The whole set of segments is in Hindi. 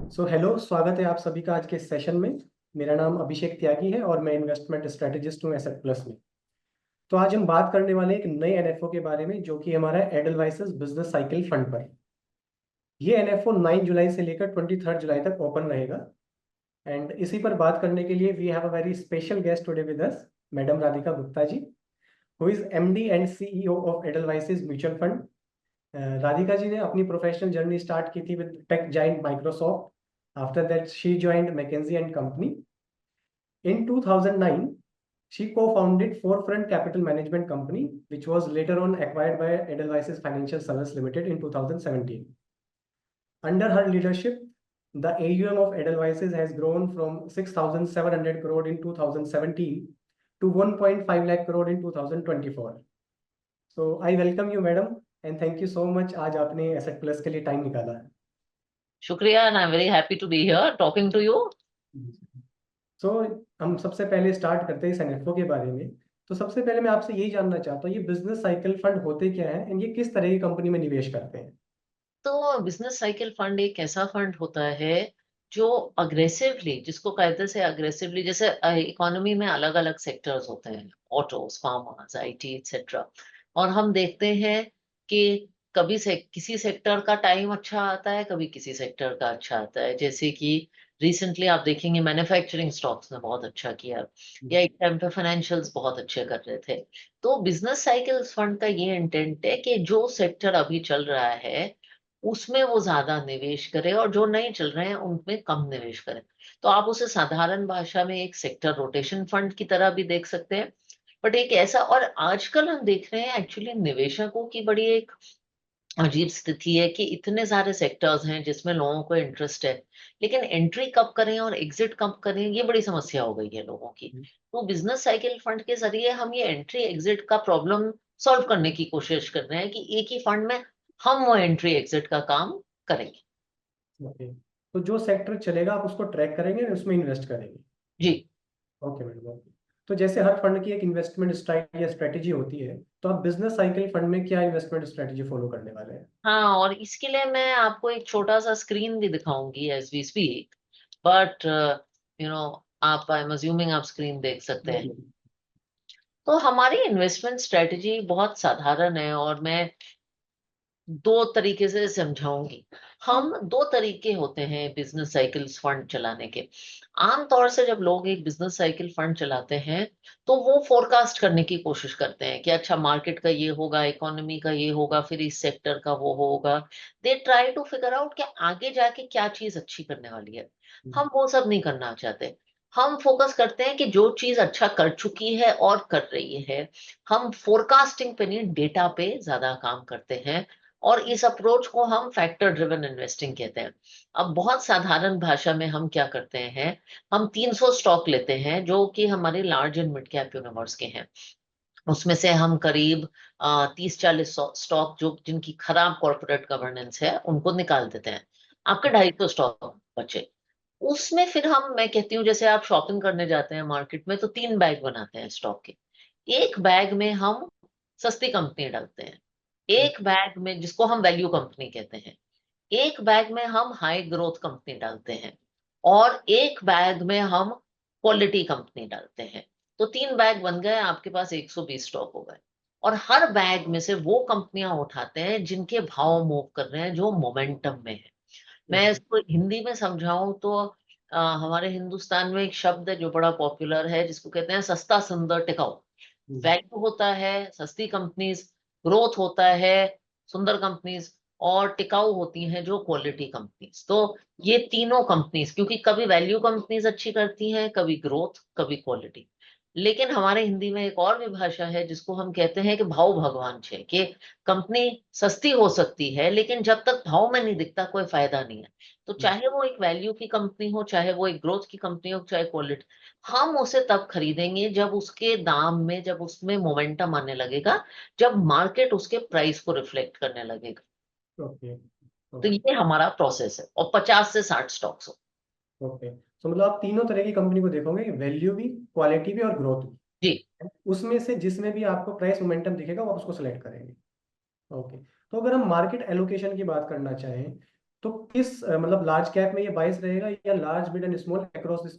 हेलो, स्वागत है आप सभी का आज के इस सेशन में। मेरा नाम अभिषेक त्यागी है और मैं इन्वेस्टमेंट स्ट्रेटेजिस्ट हूँ एसेट प्लस में। तो आज हम बात करने वाले हैं एक नए एनएफओ के बारे में, जो कि हमारा है एडलवाइसेस बिजनेस साइकिल फंड पर। ये एनएफओ 9 जुलाई से लेकर 23 जुलाई तक ओपन रहेगा। एंड इसी पर बात करने के लिए we have a very special guest today with us, madam Radhika Gupta ji, who is MD and CEO of Edelweiss mutual fund. Radhika ji ने अपनी प्रोफेशनल जर्नी स्टार्ट की थी with tech giant Microsoft. After that she joined McKinsey and company. In 2009, she co-founded Forefront Capital Management Company, which was later on acquired by Edelweiss Financial Services Limited in 2017. Under her leadership, the AUM of Edelweiss has grown from 6,700 crore in 2017 to 1.5 lakh crore in 2024. So I welcome you, madam, and thank you so much आज आपने Asset Plus के लिए टाइम निकाला। शुक्रिया and I'm very happy to be here talking to you. सो हम सबसे पहले स्टार्ट करते हैं इस एनएफओ के बारे में। तो सबसे पहले मैं आपसे यही जानना चाहता हूँ, ये बिजनेस साइकिल फंड होते क्या है एंड ये किस तरह की कंपनी में निवेश करते हैं? तो बिजनेस साइकिल फंड एक ऐसा फंड होता है जो अग्रेसिवली, जिसको कहते से अग्रेसिवली, जैसे इकोनॉमी में अलग अलग सेक्टर्स होते हैं, ऑटोस, फार्मास, आईटी एक्सेट्रा। और हम देखते हैं कि कभी से किसी सेक्टर का टाइम अच्छा आता है, कभी किसी सेक्टर का अच्छा आता है। जैसे कि रिसेंटली आप देखेंगे मैन्युफैक्चरिंग स्टॉक्स ने बहुत अच्छा किया, या एक टाइम पे फाइनेंशियल्स बहुत अच्छे कर रहे थे। तो बिजनेस साइकिल फंड का ये इंटेंट है कि जो सेक्टर अभी चल रहा है उसमें वो ज्यादा निवेश करे, और जो नहीं चल रहे हैं उनमें कम निवेश करें। तो आप उसे साधारण भाषा में एक सेक्टर रोटेशन फंड की तरह भी देख सकते हैं। बट एक ऐसा, और आजकल हम देख रहे हैं एक्चुअली निवेशकों की बड़ी एक अजीब स्थिति है कि इतने सारे सेक्टर्स हैं जिसमें लोगों को इंटरेस्ट है, लेकिन एंट्री कब करें और एग्जिट कब करें ये बड़ी समस्या हो गई है लोगों की। तो बिजनेस साइकिल फंड के जरिए हम ये एंट्री एग्जिट का प्रॉब्लम सॉल्व करने की कोशिश कर रहे हैं कि एक ही फंड में हम वो एंट्री एग्जिट का काम करेंगे। ओके, तो जो सेक्टर चलेगा आप उसको ट्रैक करेंगे और उसमें इन्वेस्ट करेंगे? जी। Okay madam, okay. तो जैसे हर फंड की एक इन्वेस्टमेंट स्टाइल या स्ट्रेटेजी होती है, तो आप बिजनेस साइकिल फंड में क्या इन्वेस्टमेंट स्ट्रेटेजी फॉलो करने वाले हैं? हाँ, और इसके लिए मैं आपको एक छोटा सा स्क्रीन भी दिखाऊंगी as we speak. But you know आप, आई एम अज्यूमिंग आप स्क्रीन देख सकते हैं। तो हमारी इन्वेस्टमेंट स्ट्रेटजी बहुत साधारण है, और मैं दो तरीके से समझाऊंगी। हम दो तरीके होते हैं बिजनेस साइकिल्स फंड चलाने के। आमतौर से जब लोग एक बिजनेस साइकिल फंड चलाते हैं तो वो फोरकास्ट करने की कोशिश करते हैं कि अच्छा मार्केट का ये होगा, इकोनॉमी का ये होगा, फिर इस सेक्टर का वो होगा। They try to figure out कि आगे जाके क्या चीज अच्छी करने वाली है। हम वो सब नहीं करना चाहते। हम फोकस करते हैं कि जो चीज अच्छा कर चुकी है और कर रही है। हम फोरकास्टिंग पे नहीं, डेटा पे ज्यादा काम करते हैं। और इस अप्रोच को हम फैक्टर ड्रिवन इन्वेस्टिंग कहते हैं। अब बहुत साधारण भाषा में हम क्या करते हैं, हम 300 स्टॉक लेते हैं जो कि हमारे large and mid cap universe के हैं। उसमें से हम करीब 30-40 स्टॉक जो जिनकी खराब कॉर्पोरेट गवर्नेंस है उनको निकाल देते हैं। आपके 250 स्टॉक बचे। उसमें फिर हम, मैं कहती हूँ जैसे आप शॉपिंग करने जाते हैं मार्केट में तो 3 बैग बनाते हैं स्टॉक के। एक बैग में हम सस्ती कंपनी डालते हैं, एक बैग में जिसको हम वैल्यू कंपनी कहते हैं, एक बैग में हम हाई ग्रोथ कंपनी डालते हैं, और एक बैग में हम क्वालिटी कंपनी डालते हैं। तो 3 बैग बन गए, आपके पास 120 स्टॉक हो गए। और हर बैग में से वो कंपनियां उठाते हैं जिनके भाव मूव कर रहे हैं, जो मोमेंटम में है। मैं इसको हिंदी में समझाऊं तो हमारे हिंदुस्तान में एक शब्द है जो बड़ा पॉपुलर है, जिसको कहते हैं सस्ता सुंदर टिकाऊ। वैल्यू होता है सस्ती कंपनीज, ग्रोथ होता है सुंदर कंपनीज, और टिकाऊ होती हैं जो क्वालिटी कंपनीज। तो ये तीनों कंपनीज, क्योंकि कभी वैल्यू कंपनीज अच्छी करती हैं, कभी ग्रोथ, कभी क्वालिटी। लेकिन हमारे हिंदी में एक और भी भाषा है जिसको हम कहते हैं कि भाव भगवान छे, कि कंपनी सस्ती हो सकती है लेकिन जब तक भाव में नहीं दिखता कोई फायदा नहीं है। तो चाहे वो एक वैल्यू की कंपनी हो, चाहे वो एक ग्रोथ की कंपनी हो, चाहे क्वालिटी, हम उसे तब खरीदेंगे जब उसके दाम में, जब उसमें मोमेंटम आने लगेगा, जब मार्केट उसके प्राइस को रिफ्लेक्ट करने लगेगा। ओके, तो ओके, ये हमारा प्रोसेस है, और 50 से 60 स्टॉक्स हो। ओके। तो मतलब आप तीनों तरह की कंपनी को देखोगे, वैल्यू भी, क्वालिटी भी और ग्रोथ भी। जी। उसमें से जिसमें भी आपको प्राइस मोमेंटम दिखेगा वो आप उसको सेलेक्ट करेंगे। ओके। तो अगर हम मार्केट एलोकेशन की बात करना चाहें, तो किस मतलब लार्ज कैप में ये बाइस रहेगा या large mid and small across this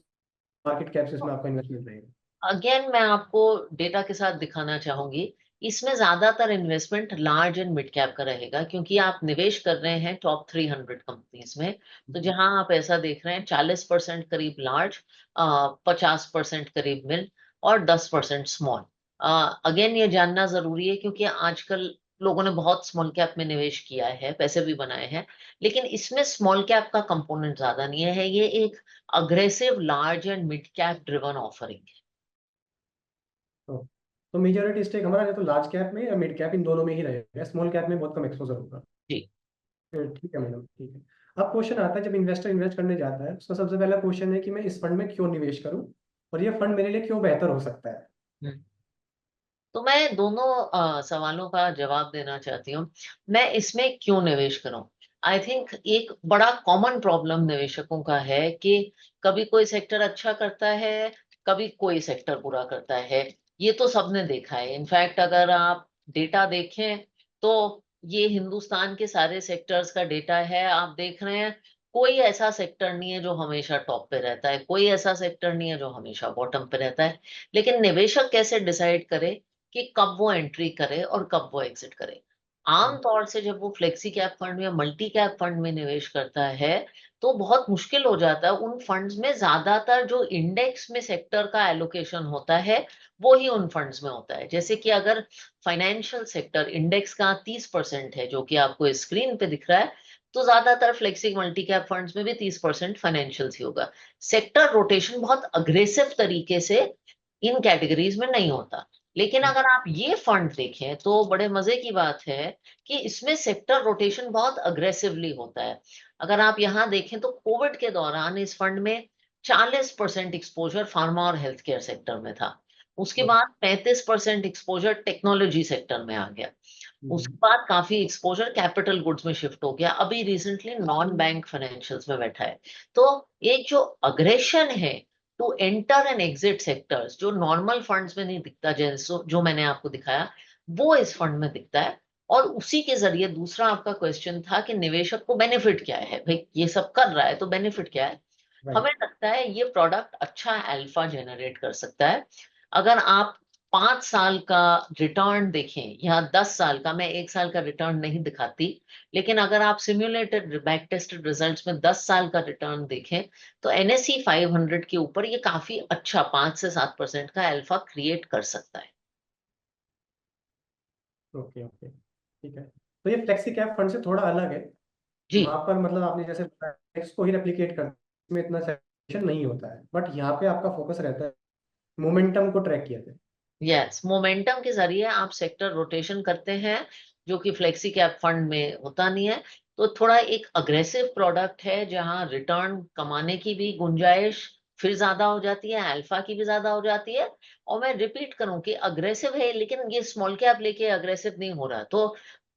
market caps इसमें आपका इन्वेस्टमेंट रहेगा? अगेन मैं आपको डेटा के साथ दिखाना चाहूंगी, इसमें ज्यादातर investment large and mid cap का रहेगा, क्योंकि आप निवेश कर रहे हैं टॉप 300 कंपनीज में। तो जहां आप ऐसा देख रहे हैं 40% करीब लार्ज, 50% करीब मिड और 10% स्मॉल। अगेन ये जानना जरूरी है, क्योंकि आजकल लोगों ने बहुत स्मॉल कैप में निवेश किया है, पैसे भी बनाए हैं, लेकिन इसमें स्मॉल कैप का कंपोनेंट ज्यादा नहीं है। ये एक aggressive large and mid cap driven offering है। तो मेजॉरिटी स्टेक हमारा या तो लार्ज कैप में या मिड कैप, इन दोनों में ही रहेगा, स्मॉल कैप में बहुत कम एक्सपोजर होगा। जी। ठीक है मैडम, ठीक है। अब क्वेश्चन आता है, जब इन्वेस्टर इन्वेस्ट करने जाता है उसका सबसे पहला क्वेश्चन है कि मैं इस फंड में क्यों निवेश करूं और ये फंड मेरे लिए क्यों बेहतर हो सकता है। हम्म। तो मैं दोनों सवालों का जवाब देना चाहती हूँ। मैं इसमें क्यों निवेश करूं? आई थिंक एक बड़ा कॉमन प्रॉब्लम निवेशकों का है कि कभी कोई सेक्टर अच्छा करता है, कभी कोई सेक्टर बुरा करता है। ये तो सबने देखा है। इनफैक्ट अगर आप डेटा देखें तो ये हिंदुस्तान के सारे सेक्टर्स का डेटा है, आप देख रहे हैं। कोई ऐसा सेक्टर नहीं है जो हमेशा टॉप पे रहता है, कोई ऐसा सेक्टर नहीं है जो हमेशा बॉटम पे रहता है। लेकिन निवेशक कैसे डिसाइड करे कि कब वो एंट्री करे और कब वो एग्जिट करे? आमतौर से जब वो फ्लेक्सी कैप फंड या मल्टी कैप फंड में निवेश करता है, तो बहुत मुश्किल हो जाता है। उन फंड्स में ज्यादातर जो इंडेक्स में सेक्टर का एलोकेशन होता है, वो ही उन फंड्स में होता है। जैसे कि अगर फाइनेंशियल सेक्टर इंडेक्स का 30% है, जो कि आपको स्क्रीन पे दिख रहा है, तो ज्यादातर फ्लेक्सी मल्टी कैप फंड्स में भी 30% फाइनेंशियल ही होगा। सेक्टर रोटेशन बहुत अग्रेसिव तरीके से इन कैटेगरीज में नहीं होता। लेकिन अगर आप ये फंड देखें तो बड़े मजे की बात है कि इसमें सेक्टर रोटेशन बहुत अग्रेसिवली होता है। अगर आप यहाँ देखें तो कोविड के दौरान इस फंड में 40% एक्सपोजर फार्मा और हेल्थ केयर सेक्टर में था। उसके बाद 35% एक्सपोजर टेक्नोलॉजी सेक्टर में आ गया। उसके बाद काफी एक्सपोजर कैपिटल गुड्स में शिफ्ट हो गया। अभी रिसेंटली नॉन बैंक फाइनेंशियल्स में बैठा है। तो एक जो अग्रेशन है to enter and exit sectors, जो नॉर्मल फंड्स में नहीं दिखता, जैसे जो मैंने आपको दिखाया, वो इस फंड में दिखता है। और उसी के जरिए दूसरा आपका क्वेश्चन था कि निवेशक को बेनिफिट क्या है। भाई ये सब कर रहा है तो बेनिफिट क्या है? हमें राइट। लगता है ये प्रोडक्ट अच्छा अल्फा जनरेट कर सकता है। अगर आप 5 साल का रिटर्न देखें या 10 साल का, मैं 1 साल का रिटर्न नहीं दिखाती, लेकिन अगर आप सिम्युलेटेड बैक टेस्टेड रिजल्ट्स में 10 साल का रिटर्न देखें, तो NSE 500 के ऊपर ये काफी अच्छा 5 से 7% का अल्फा क्रिएट कर सकता है। ओके ओके, ठीक है। तो ये फ्लेक्सी कैप फंड से थोड़ा अलग है। जी। वहां पर मतलब आपने जैसे टैक्स को ही रेप्लिकेट कर, में इतना सेशन नहीं होता है, बट यहाँ पे आपका फोकस रहता है मोमेंटम को ट्रैक किया जाए। यस, मोमेंटम के जरिए आप सेक्टर रोटेशन करते हैं, जो कि फ्लेक्सी कैप फंड में होता नहीं है। तो थोड़ा एक अग्रेसिव प्रोडक्ट है, जहां रिटर्न कमाने की भी गुंजाइश फिर ज्यादा हो जाती है, अल्फा की भी ज्यादा हो जाती है। और मैं रिपीट करूं कि अग्रेसिव है, लेकिन ये स्मॉल कैप लेके अग्रेसिव नहीं हो रहा। तो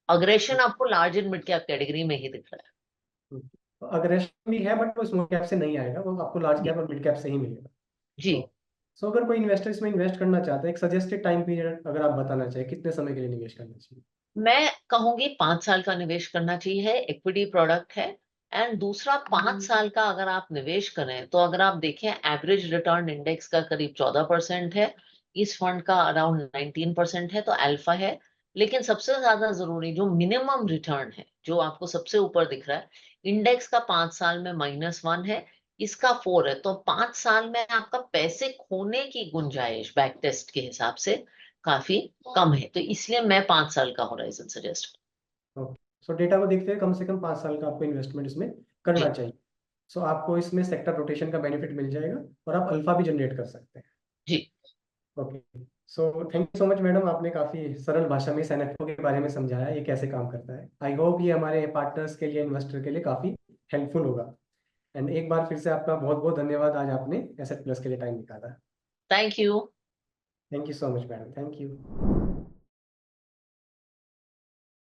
अग्रेशन आपको large and mid cap category में ही दिख रहा है। तो अग्रेशन भी है बट वो स्मॉल कैप से नहीं आएगा, वो आपको लार्ज जी। कैप और मिड कैप से ही मिलेगा। जी। तो अगर कोई इन्वेस्टर इसमें इन्वेस्ट करना चाहता है, एक सजेस्टेड टाइम पीरियड अगर आप बताना चाहें कितने समय के लिए निवेश करना चाहिए? मैं कहूंगी 5 साल का निवेश करना चाहिए, इक्विटी प्रोडक्ट है। एंड दूसरा, 5 साल का अगर आप निवेश करें तो अगर आप देखें एवरेज रिटर्न इंडेक्स का करीब 14% है, इस फंड का अराउंड 19% है, तो अल्फा है। लेकिन सबसे ज्यादा जरूरी जो मिनिमम रिटर्न है, जो आपको सबसे ऊपर दिख रहा है, इंडेक्स का 5 साल में -1 है, इसका 4 है। तो 5 साल में आपका पैसे खोने की गुंजाइश बैक टेस्ट के हिसाब से काफी कम है। तो इसलिए मैं 5 साल का होराइजन सजेस्ट। ओके, सो डेटा को देखते हुए कम से कम 5 साल का आपको इन्वेस्टमेंट इसमें करना जी। चाहिए। सो आपको इसमें सेक्टर रोटेशन का बेनिफिट मिल जाएगा और आप अल्फा भी जनरेट कर सकते हैं। जी। Okay, so thank you so much madam, आपने काफ़ी सरल भाषा में एनएफओ के बारे में समझाया, ये कैसे काम करता है। आई होप ये हमारे पार्टनर्स के लिए, इन्वेस्टर के लिए काफ़ी हेल्पफुल होगा। एंड एक बार फिर से आपका बहुत बहुत धन्यवाद, आज आपने एसेट प्लस के लिए टाइम निकाला। Thank you. Thank you so much madam, thank you.